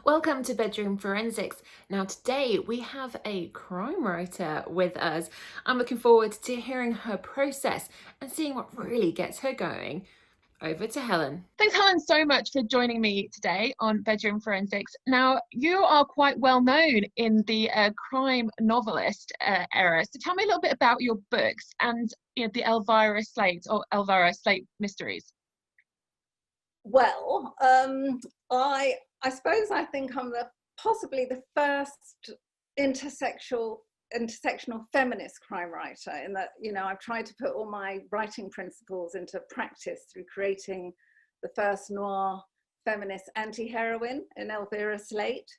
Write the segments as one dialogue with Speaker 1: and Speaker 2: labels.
Speaker 1: Welcome to Bedroom Forensics. Now, today we have a crime writer with us. I'm looking forward to hearing her process and seeing what really gets her going. Over to Helen.
Speaker 2: Thanks, Helen, so much for joining me today on Bedroom Forensics. Now, you are quite well known in the crime novelist era. So tell me a little bit about your books and the Elvira Slate mysteries.
Speaker 3: Well, I suppose I think I'm possibly the first intersectional feminist crime writer, in that I've tried to put all my writing principles into practice through creating the first noir feminist anti-heroine in Elvira Slate.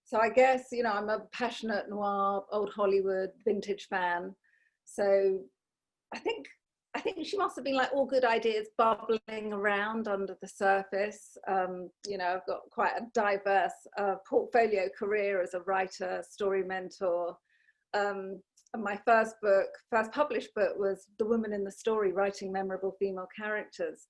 Speaker 3: So I guess I'm a passionate noir, old Hollywood, vintage fan. So I think she must have been like all good ideas bubbling around under the surface. I've got quite a diverse portfolio career as a writer, story mentor. And my first published book was The Woman in the Story, Writing Memorable Female Characters.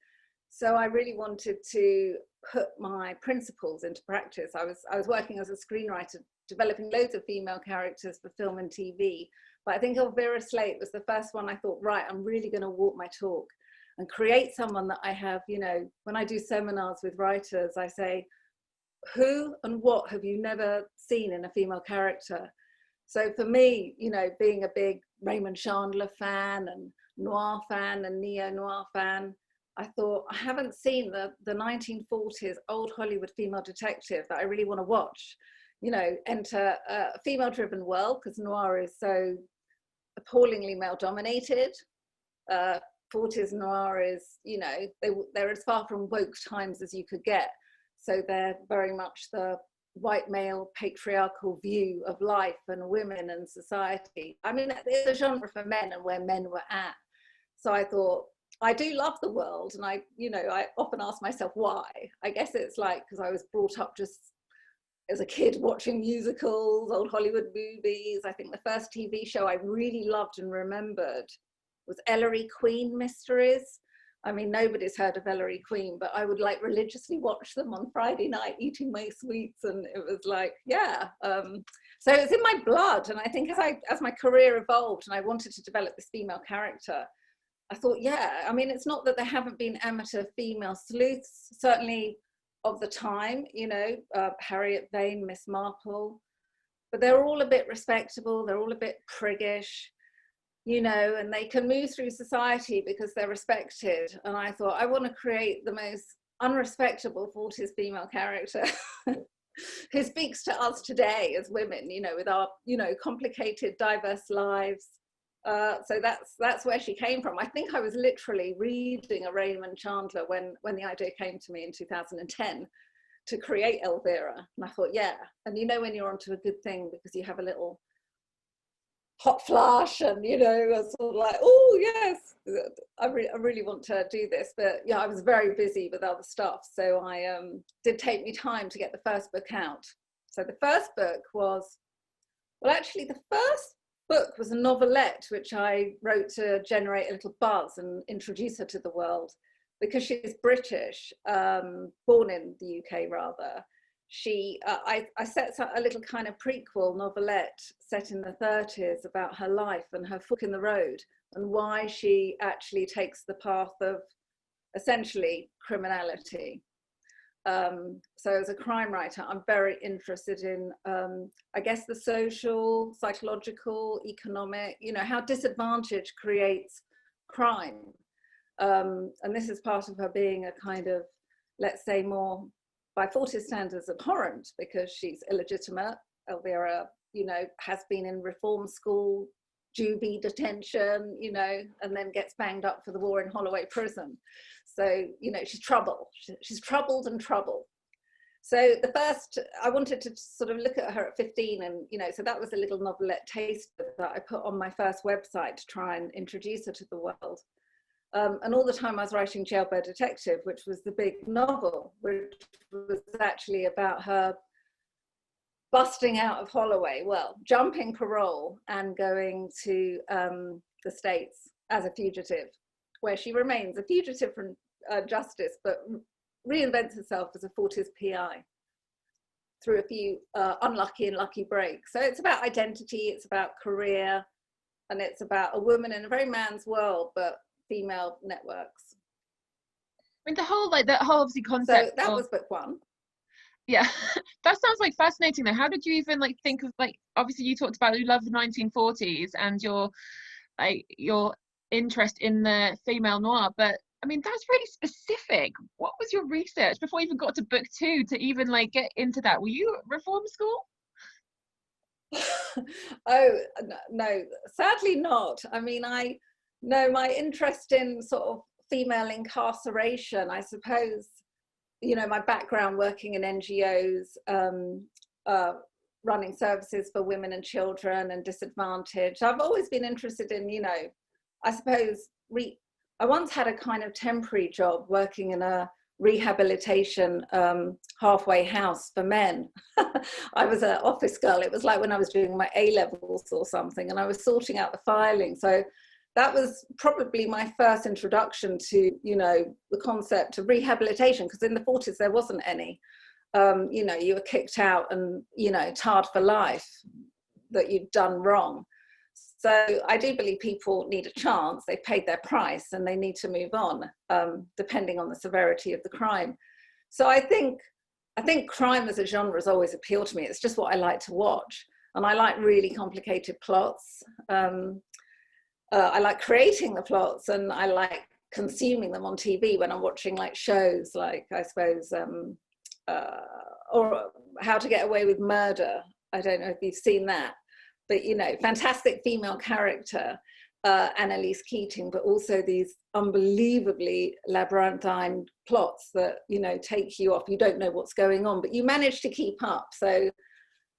Speaker 3: So I really wanted to put my principles into practice. I was working as a screenwriter, developing loads of female characters for film and TV. But I think Elvira Slate was the first one I thought, right, I'm really going to walk my talk and create someone that I have, when I do seminars with writers, I say, who and what have you never seen in a female character? So for me, being a big Raymond Chandler fan and noir fan and neo-noir fan, I thought, I haven't seen the 1940s old Hollywood female detective that I really want to watch. Enter a female-driven world, because noir is so appallingly male-dominated. 40s noir is, they're as far from woke times as you could get. So they're very much the white male patriarchal view of life and women and society. I mean, it's a genre for men and where men were at. So I thought, I do love the world, and I often ask myself why. I guess it's like because I was brought up just as a kid watching musicals, old Hollywood movies. I think the first TV show I really loved and remembered was Ellery Queen Mysteries. I mean, nobody's heard of Ellery Queen, but I would like religiously watch them on Friday night, eating my sweets, and it was like, yeah. So it's in my blood, and I think as my career evolved and I wanted to develop this female character, I thought, yeah, I mean, it's not that there haven't been amateur female sleuths, certainly of the time, Harriet Vane, Miss Marple, but they're all a bit respectable, they're all a bit priggish, and they can move through society because they're respected. And I thought, I want to create the most unrespectable 40s female character who speaks to us today as women, with our, complicated, diverse lives. So that's where she came from. I think I was literally reading a Raymond Chandler when the idea came to me in 2010 to create Elvira. And I thought, yeah. And when you're onto a good thing because you have a little hot flash and, a sort of like, oh, yes, I really want to do this. But yeah, I was very busy with other stuff. So I did take me time to get the first book out. So the first book was, well, actually the first book was a novelette which I wrote to generate a little buzz and introduce her to the world, because she's British, born in the UK rather. I set a little kind of prequel novelette set in the 30s about her life and her fork in the road and why she actually takes the path of essentially criminality. So as a crime writer, I'm very interested in, I guess, the social, psychological, economic, how disadvantage creates crime. And this is part of her being a kind of, let's say, more by 40s standards abhorrent, because she's illegitimate. Elvira, has been in reform school, juvie detention, and then gets banged up for the war in Holloway prison. So, she's trouble. She's troubled and trouble. So I wanted to sort of look at her at 15 and, so that was a little novelette taste that I put on my first website to try and introduce her to the world. And all the time I was writing Jailbird Detective, which was the big novel, which was actually about her busting out of Holloway, jumping parole and going to the States as a fugitive, where she remains a fugitive from justice, but reinvents herself as a 40s PI. through a few unlucky and lucky breaks. So it's about identity, it's about career, and it's about a woman in a very man's world, but female networks.
Speaker 2: I mean, the whole obviously concept.
Speaker 3: So that was book one.
Speaker 2: Yeah, that sounds like fascinating though. How did you even like think of, like, obviously you talked about you love the 1940s and your interest in the female noir, but I mean, that's really specific. What was your research before you even got to book two to even like get into that? Were you at reform school?
Speaker 3: Oh, no, sadly not. I mean, my interest in sort of female incarceration, I suppose, you know, my background working in NGOs, running services for women and children and disadvantaged. I've always been interested in, you know, I suppose, I once had a kind of temporary job working in a rehabilitation halfway house for men. I was an office girl. It was like when I was doing my A-levels or something, and I was sorting out the filing. So that was probably my first introduction to, you know, the concept of rehabilitation, because in the 40s there wasn't any. You know, you were kicked out and, you know, tarred for life that you'd done wrong. So I do believe people need a chance. They've paid their price and they need to move on, depending on the severity of the crime. So I think crime as a genre has always appealed to me. It's just what I like to watch. And I like really complicated plots. I like creating the plots, and I like consuming them on TV when I'm watching like shows like, I suppose, or How to Get Away with Murder. I don't know if you've seen that. But, you know, fantastic female character, Annalise Keating, but also these unbelievably labyrinthine plots that, you know, take you off. You don't know what's going on, but you manage to keep up. So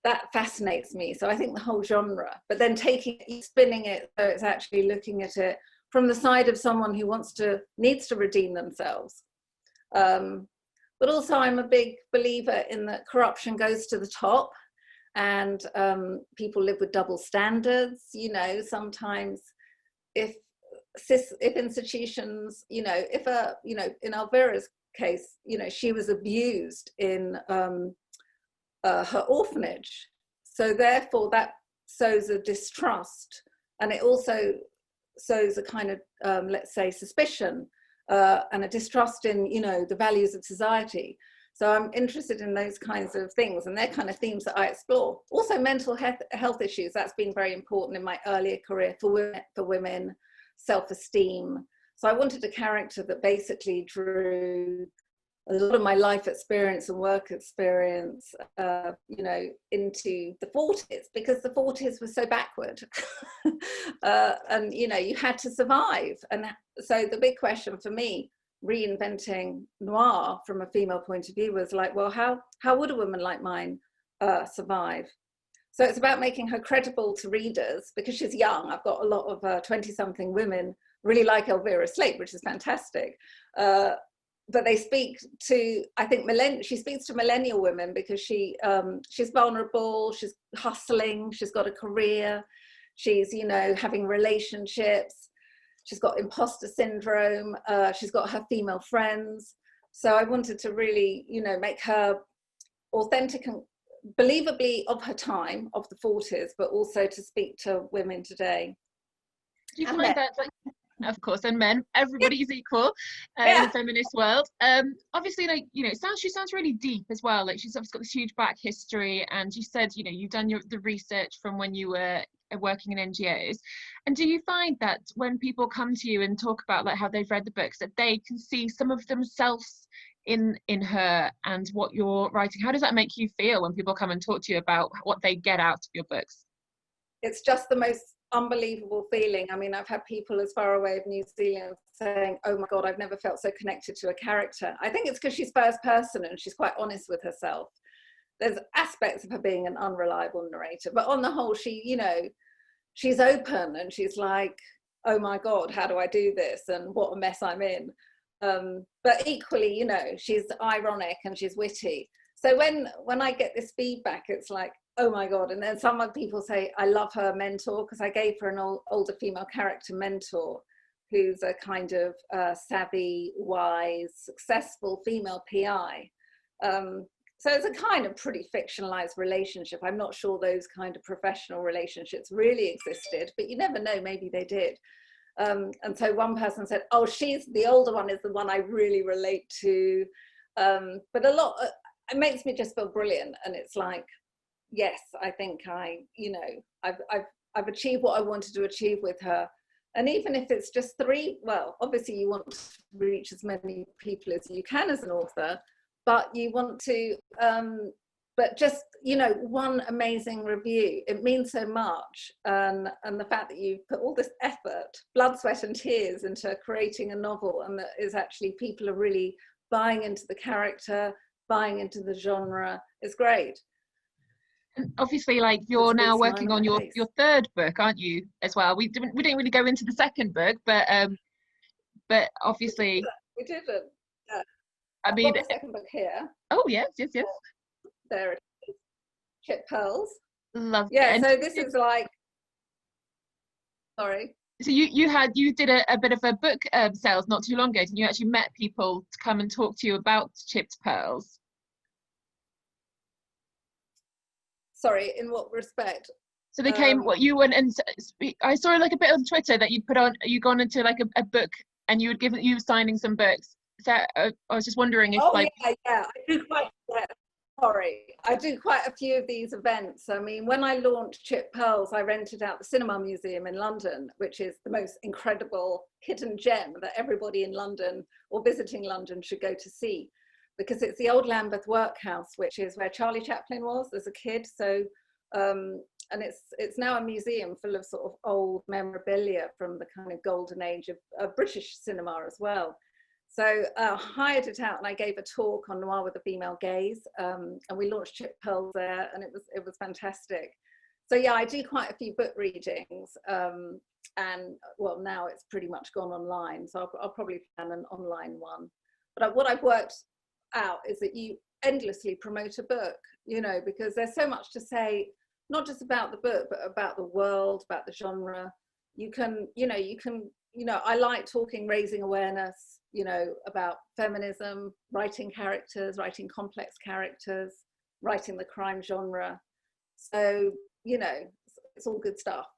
Speaker 3: that fascinates me. So I think the whole genre, but then spinning it so it's actually looking at it from the side of someone who needs to redeem themselves. But also I'm a big believer in that corruption goes to the top. And people live with double standards. You know, sometimes if institutions, you know, in Elvira's case, you know, she was abused in her orphanage. So therefore that sows a distrust, and it also sows a kind of, let's say, suspicion and a distrust in, you know, the values of society. So I'm interested in those kinds of things, and they're kind of themes that I explore. Also mental health issues, that's been very important in my earlier career for women, self-esteem. So I wanted a character that basically drew a lot of my life experience and work experience, you know, into the 40s, because the 40s were so backward. And, you know, you had to survive. And so the big question for me, reinventing noir from a female point of view, was like, well, how would a woman like mine survive? So it's about making her credible to readers, because she's young. I've got a lot of 20-something women really like Elvira Slate, which is fantastic. But they speak to, I think, she speaks to millennial women, because she's vulnerable, she's hustling, she's got a career, she's, you know, having relationships. She's got imposter syndrome. She's got her female friends. So I wanted to really, you know, make her authentic and believably of her time, of the 40s, but also to speak to women today.
Speaker 2: Do you find that, like, of course, and men, everybody's equal in the feminist world. Obviously, like, you know, she sounds really deep as well. Like, she's obviously got this huge back history, and you said, you know, you've done the research from when you were working in NGOs. And do you find that when people come to you and talk about like how they've read the books, that they can see some of themselves in her and what you're writing? How does that make you feel when people come and talk to you about what they get out of your books?
Speaker 3: It's just the most unbelievable feeling. I mean, I've had people as far away as New Zealand saying, oh my God, I've never felt so connected to a character. I think it's because she's first person and she's quite honest with herself. There's aspects of her being an unreliable narrator, but on the whole, she, you know, she's open and she's like, oh my God, how do I do this? And what a mess I'm in. But equally, you know, she's ironic and she's witty. So when I get this feedback, it's like, oh my God. And then some people say, I love her mentor, because I gave her an older female character mentor who's a kind of savvy, wise, successful female PI. So it's a kind of pretty fictionalized relationship. I'm not sure those kind of professional relationships really existed, but you never know, maybe they did. And so one person said, oh, she's the older one is the one I really relate to. But a lot, it makes me just feel brilliant. And it's like, yes, I think I've achieved what I wanted to achieve with her. And even if it's just 3, well, obviously you want to reach as many people as you can as an author, but you want to, but just, one amazing review, it means so much. And the fact that you put all this effort, blood, sweat and tears into creating a novel, and that is actually, people are really buying into the character, buying into the genre, is great.
Speaker 2: And obviously, like, you're now working on your 3rd book, aren't you, as well? We didn't really go into the 2nd book, but obviously
Speaker 3: we didn't.
Speaker 2: I mean,
Speaker 3: I've got the 2nd book here.
Speaker 2: Oh yes.
Speaker 3: There it is. Chip Pearls.
Speaker 2: Love it.
Speaker 3: Yeah, so this is like, sorry.
Speaker 2: So you did a bit of a book sales not too long ago, and you actually met people to come and talk to you about Chipped Pearls.
Speaker 3: Sorry, in what respect?
Speaker 2: So they came, you went and I saw like a bit on Twitter that you gone into like a book, and you were signing some books. So I was just wondering if
Speaker 3: yeah, I do quite a few of these events. I mean, when I launched Chip Pearls, I rented out the Cinema Museum in London, which is the most incredible hidden gem that everybody in London or visiting London should go to see, because it's the old Lambeth Workhouse, which is where Charlie Chaplin was as a kid. So, and it's now a museum full of sort of old memorabilia from the kind of golden age of British cinema as well. So I hired it out, and I gave a talk on noir with a female gaze, and we launched Chip Pearls there, and it was fantastic. So yeah, I do quite a few book readings, and well, now it's pretty much gone online, so I'll probably plan an online one. But what I've worked out is that you endlessly promote a book, because there's so much to say, not just about the book, but about the world, about the genre. I like talking, raising awareness, about feminism, writing characters, writing complex characters, writing the crime genre. So, it's all good stuff.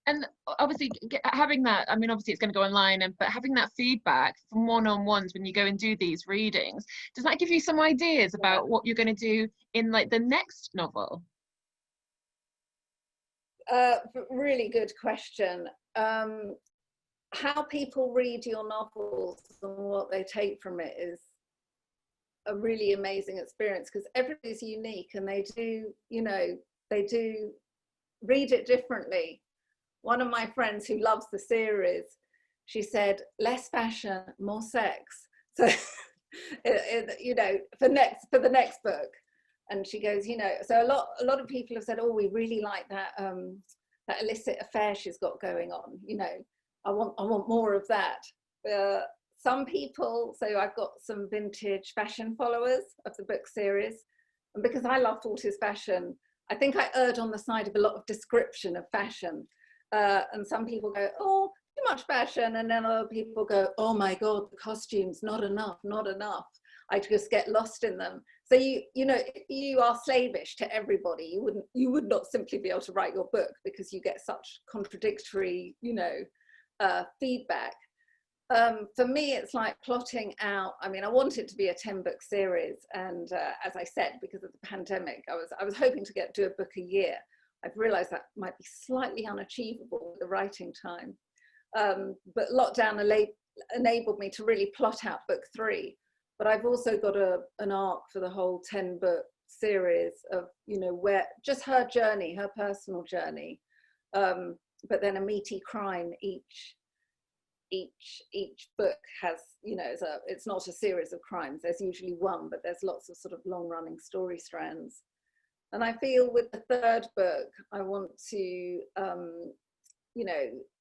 Speaker 2: And obviously having that, I mean, obviously it's going to go online, but having that feedback from one-on-ones when you go and do these readings, does that give you some ideas about what you're going to do in like the next novel?
Speaker 3: Really good question. How people read your novels and what they take from it is a really amazing experience, because everybody's unique, and they do read it differently. One of my friends who loves the series, she said, less fashion, more sex. So, for the next book. And she goes, so a lot of people have said, oh, we really like that illicit affair she's got going on. I want more of that. Some people, so I've got some vintage fashion followers of the book series, and because I love 40s fashion, I think I erred on the side of a lot of description of fashion. And some people go, oh, too much fashion, and then other people go, oh my God, the costumes, not enough. I just get lost in them. So you are slavish to everybody. You would not simply be able to write your book, because you get such contradictory, feedback. For me, it's like plotting out. I mean, I want it to be a 10-book series, and as I said, because of the pandemic, I was hoping to do a book a year. I've realised that might be slightly unachievable with the writing time, but lockdown enabled me to really plot out book 3. But I've also got an arc for the whole 10-book series of where just her journey, her personal journey, but then a meaty crime each book has, it's not a series of crimes. There's usually one, but there's lots of sort of long-running story strands. And I feel with the 3rd book, I want to,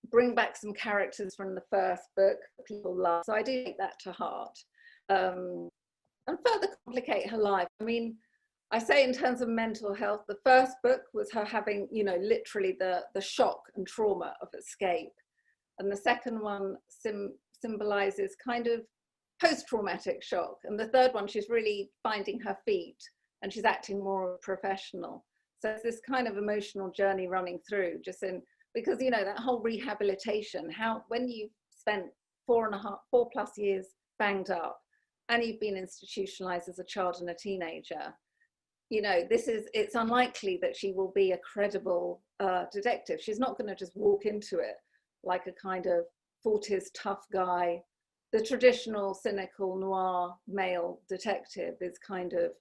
Speaker 3: bring back some characters from the 1st book that people love. So I do take that to heart, and further complicate her life. I mean, I say in terms of mental health, the 1st book was her having, literally the shock and trauma of escape. And the 2nd one symbolizes kind of post-traumatic shock. And the third one, she's really finding her feet and she's acting more professional. So it's this kind of emotional journey running through, just in, because, you know, that whole rehabilitation, how, when you've spent 4+ years banged up and you've been institutionalized as a child and a teenager, you know, it's unlikely that she will be a credible detective. She's not going to just walk into it like a kind of 40s tough guy. The traditional cynical noir male detective is kind of,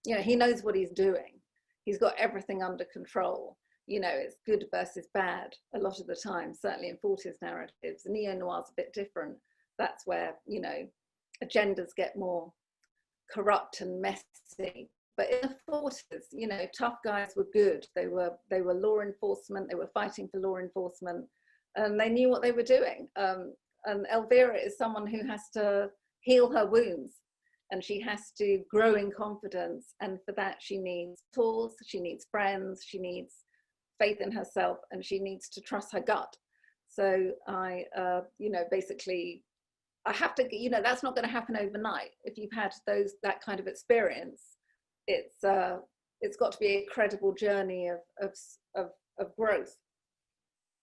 Speaker 3: you know, he knows what he's doing. He's got everything under control. You know, it's good versus bad a lot of the time, certainly in 40s narratives. Neo-noir's a bit different. That's where, you know, agendas get more corrupt and messy. But in the 40s, you know, tough guys were good. They were law enforcement. They were fighting for law enforcement, and they knew what they were doing. And Elvira is someone who has to heal her wounds, and she has to grow in confidence. And for that, she needs tools, she needs friends, she needs faith in herself, and she needs to trust her gut. So you know, basically, I have to, you know, that's not going to happen overnight. If you've had that kind of experience, it's got to be a credible journey of growth.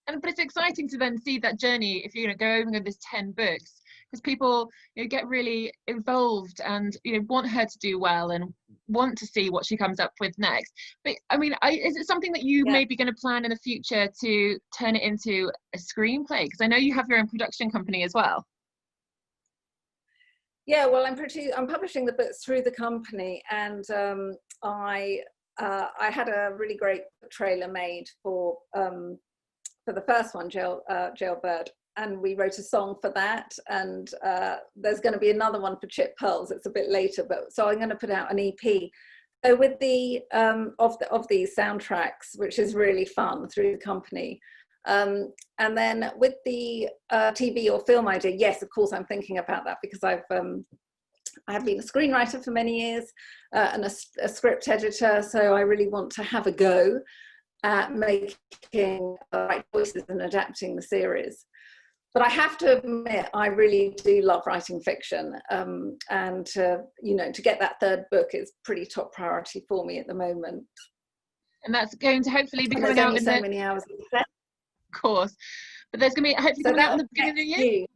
Speaker 2: But it's exciting to then see that journey if you're going to go over this 10 books, because people, you know, get really involved and, you know, want her to do well and want to see what she comes up with next. But I mean, is it something that you may be going to plan in the future to turn it into a screenplay? Because I know you have your own production company as well.
Speaker 3: Yeah, well, I'm publishing the books through the company, and I had a really great trailer made for the first one, Jailbird, and we wrote a song for that. And there's going to be another one for Chip Pearls. It's a bit later, but so I'm going to put out an EP. So with the of these soundtracks, which is really fun through the company. And then with the TV or film idea, yes, of course, I'm thinking about that, because I have been a screenwriter for many years and a script editor. So I really want to have a go at making the right choices and adapting the series. But I have to admit, I really do love writing fiction, and you know, to get that third book is pretty top priority for me at the moment.
Speaker 2: And that's going to hopefully be coming out in
Speaker 3: so many hours.
Speaker 2: Of course, but there's going to be hopefully coming out in the beginning of the year.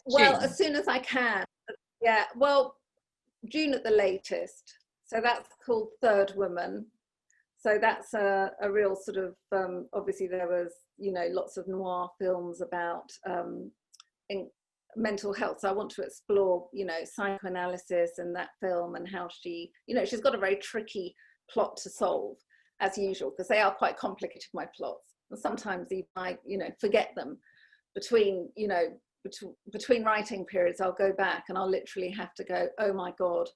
Speaker 3: Well, as soon as I can. Yeah, well, June at the latest. So that's called Third Woman. So that's a real sort of, obviously there was, you know, lots of noir films about mental health. So I want to explore, you know, psychoanalysis in that film, and how she, you know, she's got a very tricky plot to solve, as usual, because they are quite complicated, my plots. And sometimes even I, you know, forget them between, you know, between writing periods. I'll go back and I'll literally have to go, oh my God,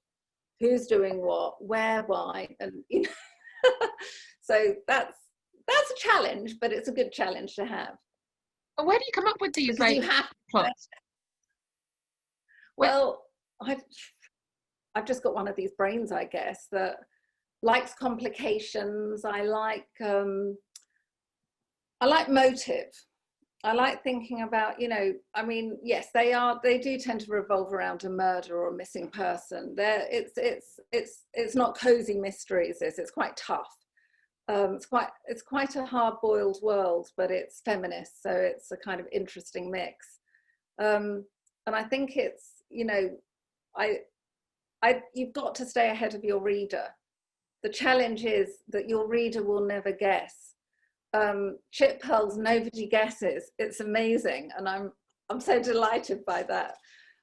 Speaker 3: who's doing what, where, why, and, you know. So that's a challenge, but it's a good challenge to have.
Speaker 2: And where do you come up with these plots?
Speaker 3: Well, I've just got one of these brains, I guess, that likes complications. I like motive. I like thinking about, you know, I mean, yes, they do tend to revolve around a murder or a missing person. It's not cozy mysteries. It's quite tough. It's quite a hard-boiled world, but it's feminist, so it's a kind of interesting mix. And I think it's, you know, you've got to stay ahead of your reader. The challenge is that your reader will never guess. Chip Pearls, nobody guesses. It's amazing, and I'm so delighted by that,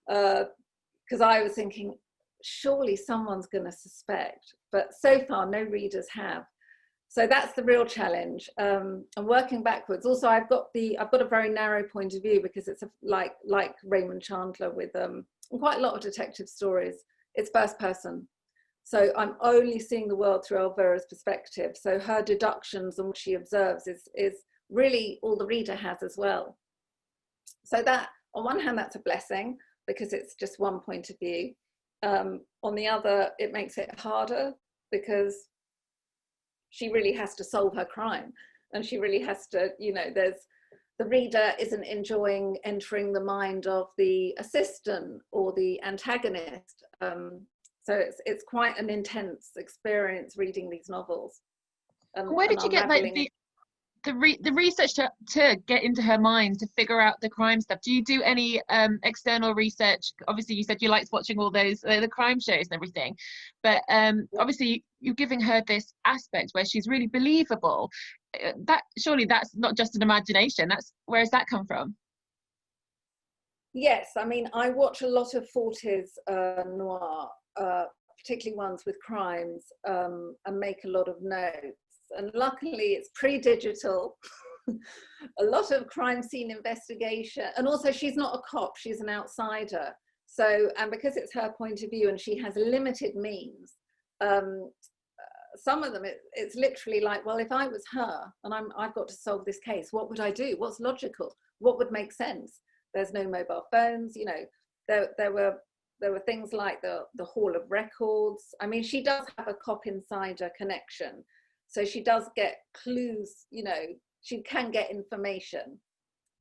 Speaker 3: because I was thinking, surely someone's going to suspect, but so far no readers have. So that's the real challenge, and working backwards. Also, I've got a very narrow point of view, because it's like Raymond Chandler with quite a lot of detective stories. It's first person. So I'm only seeing the world through Elvira's perspective. So her deductions and what she observes is really all the reader has as well. So that, on one hand, that's a blessing, because it's just one point of view. On the other, it makes it harder, because she really has to solve her crime, and she really has to, you know, the reader isn't enjoying entering the mind of the assistant or the antagonist. So it's quite an intense experience reading these novels.
Speaker 2: Where did you get like the research to get into her mind to figure out the crime stuff? Do you do any external research? Obviously you said you liked watching all those the crime shows and everything, but obviously you're giving her this aspect where she's really believable. That surely that's not just an imagination. That's where does that come from?
Speaker 3: Yes, I mean, I watch a lot of 40s noir, particularly ones with crimes, and make a lot of notes. And luckily it's pre-digital. A lot of crime scene investigation, and also she's not a cop, she's an outsider. So, and because it's her point of view and she has limited means, some of them it's literally like, well, if I was her and I've got to solve this case, what would I do? What's logical? What would make sense? There's no mobile phones, you know. There were things like the Hall of Records. I mean, she does have a cop insider connection. So she does get clues, you know, she can get information.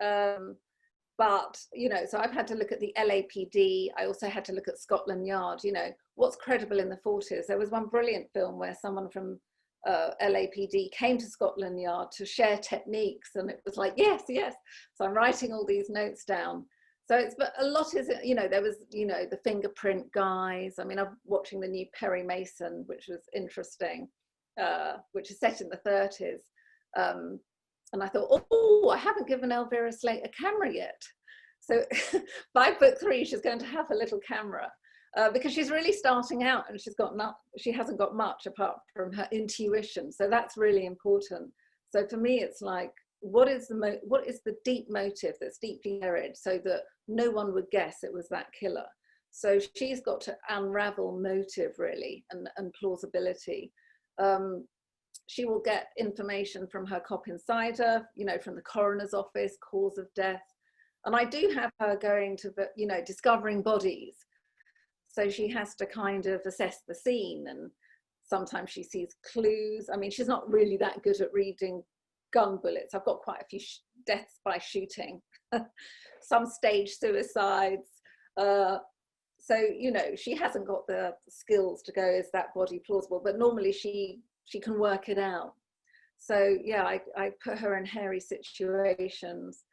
Speaker 3: But, you know, so I've had to look at the LAPD. I also had to look at Scotland Yard, you know, what's credible in the 40s. There was one brilliant film where someone from LAPD came to Scotland Yard to share techniques. And it was like, yes, yes. So I'm writing all these notes down. So it's, but a lot is, you know, there was, you know, the fingerprint guys. I mean, I'm watching the new Perry Mason, which was interesting. Which is set in the 30s. And I thought, oh, I haven't given Elvira Slate a camera yet. So by book 3, she's going to have a little camera because she's really starting out and she hasn't got much apart from her intuition. So that's really important. So for me, it's like, what is the deep motive that's deeply buried so that no one would guess it was that killer? So she's got to unravel motive really and plausibility. She will get information from her cop insider, you know, from the coroner's office, cause of death. And I do have her going to, you know, discovering bodies. So she has to kind of assess the scene, and sometimes she sees clues. I mean, she's not really that good at reading gun bullets. I've got quite a few deaths by shooting, some staged suicides. So, you know, she hasn't got the skills to go, is that body plausible? But normally she can work it out. So yeah, I put her in hairy situations.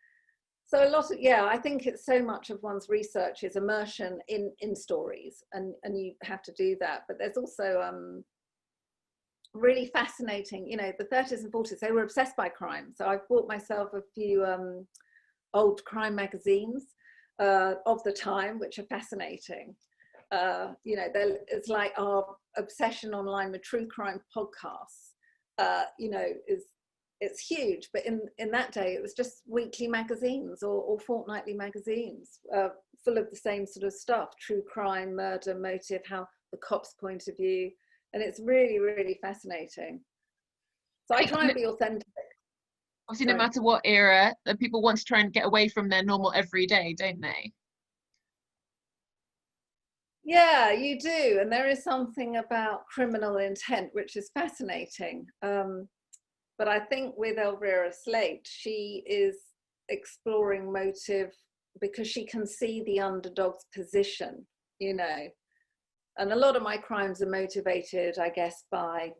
Speaker 3: So a lot of, yeah, I think it's so much of one's research is immersion in stories, and you have to do that. But there's also really fascinating, you know, the 30s and 40s, they were obsessed by crime. So I've bought myself a few old crime magazines of the time, which are fascinating. You know, it's like our obsession online with true crime podcasts, you know, it's huge. But in that day, it was just weekly magazines or fortnightly magazines full of the same sort of stuff, true crime, murder, motive, how the cop's point of view. And it's really, really fascinating. So I try and be authentic.
Speaker 2: Obviously, no matter what era, people want to try and get away from their normal everyday, don't they?
Speaker 3: Yeah, you do. And there is something about criminal intent, which is fascinating. But I think with Elvira Slate, she is exploring motive because she can see the underdog's position, you know. And a lot of my crimes are motivated, I guess, by,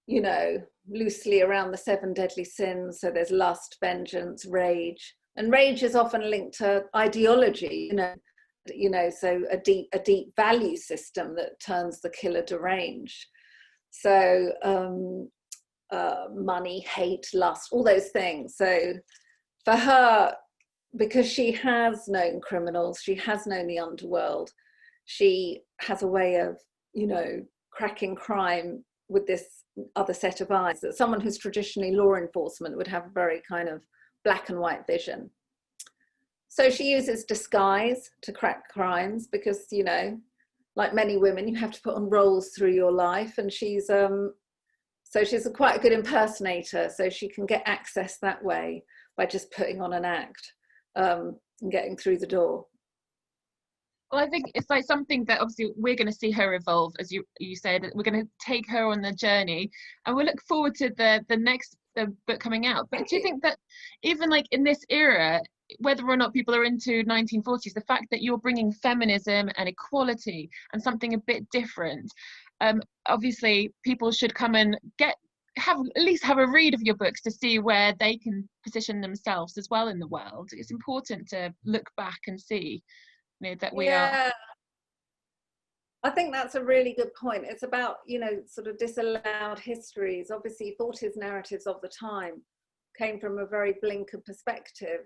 Speaker 3: you know, loosely around the 7 deadly sins. So there's lust, vengeance, rage. And rage is often linked to ideology, you know, so a deep value system that turns the killer deranged. So money, hate, lust, all those things. So for her, because she has known criminals, she has known the underworld, she has a way of, you know, cracking crime with this other set of eyes that someone who's traditionally law enforcement would have a very kind of black and white vision. So she uses disguise to crack crimes because, you know, like many women, you have to put on roles through your life, and she's quite a good impersonator, so she can get access that way by just putting on an act and getting through the door.
Speaker 2: Well, I think it's like something that obviously we're going to see her evolve, as you said. We're going to take her on the journey, and we'll look forward to the next the book coming out. But do you think that even like in this era, whether or not people are into 1940s, the fact that you're bringing feminism and equality and something a bit different, obviously people should come and at least have a read of your books to see where they can position themselves as well in the world. It's important to look back and see, you know, that we are.
Speaker 3: I think that's a really good point. It's about, you know, sort of disallowed histories. Obviously 40s narratives of the time came from a very blinkered perspective,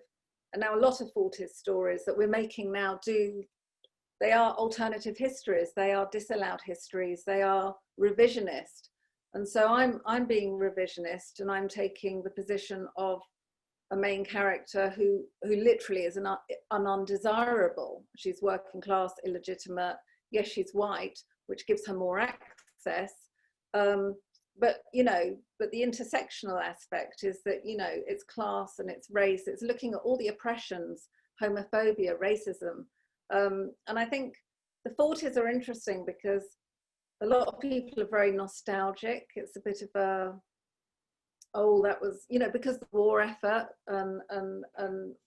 Speaker 3: and now a lot of 40s stories that we're making now they are alternative histories, they are disallowed histories, they are revisionist. And so I'm being revisionist, and I'm taking the position of a main character who literally is an undesirable. She's working class, illegitimate. Yes, she's white, which gives her more access. But, you know, but the intersectional aspect is that, you know, it's class and it's race. It's looking at all the oppressions, homophobia, racism. And I think the 40s are interesting because a lot of people are very nostalgic. It's a bit of a, oh, that was, you know, because the war effort and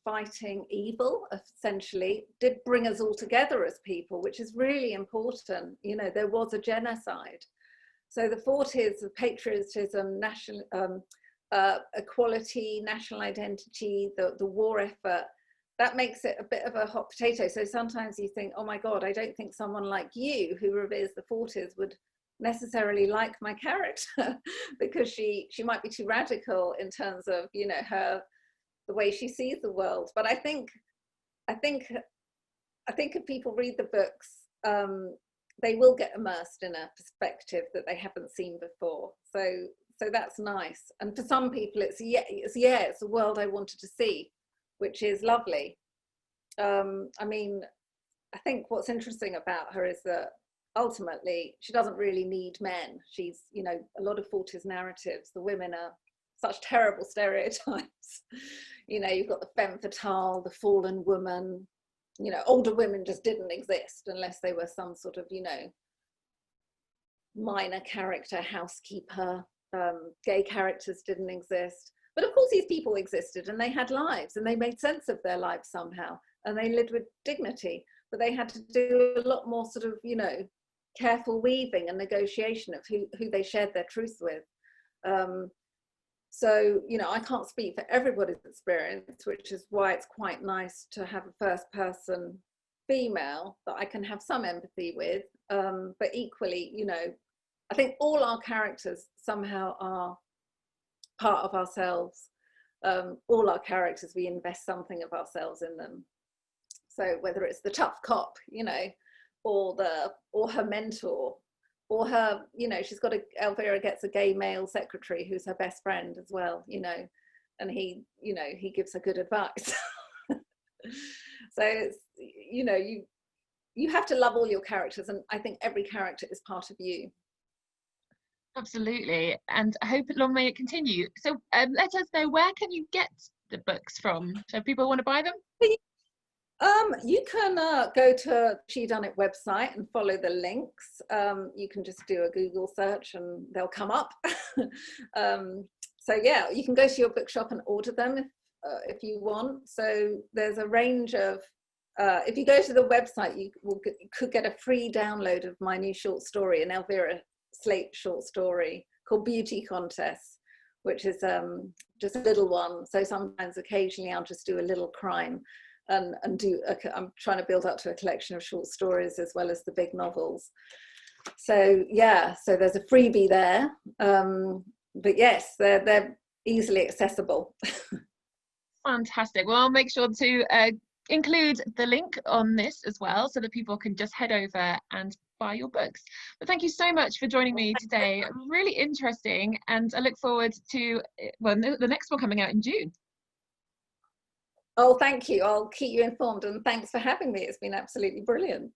Speaker 3: fighting evil essentially did bring us all together as people, which is really important. You know, there was a genocide. So the 40s of patriotism, national equality, national identity, the war effort, that makes it a bit of a hot potato. So sometimes you think, oh my God, I don't think someone like you who reveres the 40s would necessarily like my character because she might be too radical in terms of, you know, the way she sees the world. But I think if people read the books, they will get immersed in a perspective that they haven't seen before. So that's nice. And for some people, it's a world I wanted to see, which is lovely. I mean, I think what's interesting about her is that ultimately she doesn't really need men. She's, you know, a lot of 40s narratives, the women are such terrible stereotypes. You know, you've got the femme fatale, the fallen woman. You know, older women just didn't exist unless they were some sort of, you know, minor character, housekeeper. Gay characters didn't exist. But of course these people existed and they had lives and they made sense of their lives somehow and they lived with dignity, but they had to do a lot more sort of, you know, careful weaving and negotiation of who they shared their truth with. So, you know, I can't speak for everybody's experience, which is why it's quite nice to have a first person female that I can have some empathy with. But equally, you know, I think all our characters somehow are part of ourselves. All our characters, we invest something of ourselves in them. So whether it's the tough cop, you know, or her mentor, or her, you know, Elvira gets a gay male secretary who's her best friend as well, you know, and he, you know, he gives her good advice. So it's, you know, you have to love all your characters, and I think every character is part of you.
Speaker 2: Absolutely, and I hope long may it continue. So let us know, where can you get the books from? So if people want to buy them?
Speaker 3: You can go to She Done It website and follow the links. You can just do a Google search and they'll come up. So yeah, you can go to your bookshop and order them if you want. So there's a range of, if you go to the website, you could get a free download of my new short story, an Elvira Slate short story called Beauty Contest, which is just a little one. So sometimes occasionally I'll just do a little crime and I'm trying to build up to a collection of short stories as well as the big novels. So yeah, so there's a freebie there. But yes, they're easily accessible.
Speaker 2: Fantastic. Well, I'll make sure to include the link on this as well so that people can just head over and buy your books. But thank you so much for joining me today. Really interesting, and I look forward to, well, the next one coming out in June.
Speaker 3: Oh, thank you. I'll keep you informed, and thanks for having me. It's been absolutely brilliant.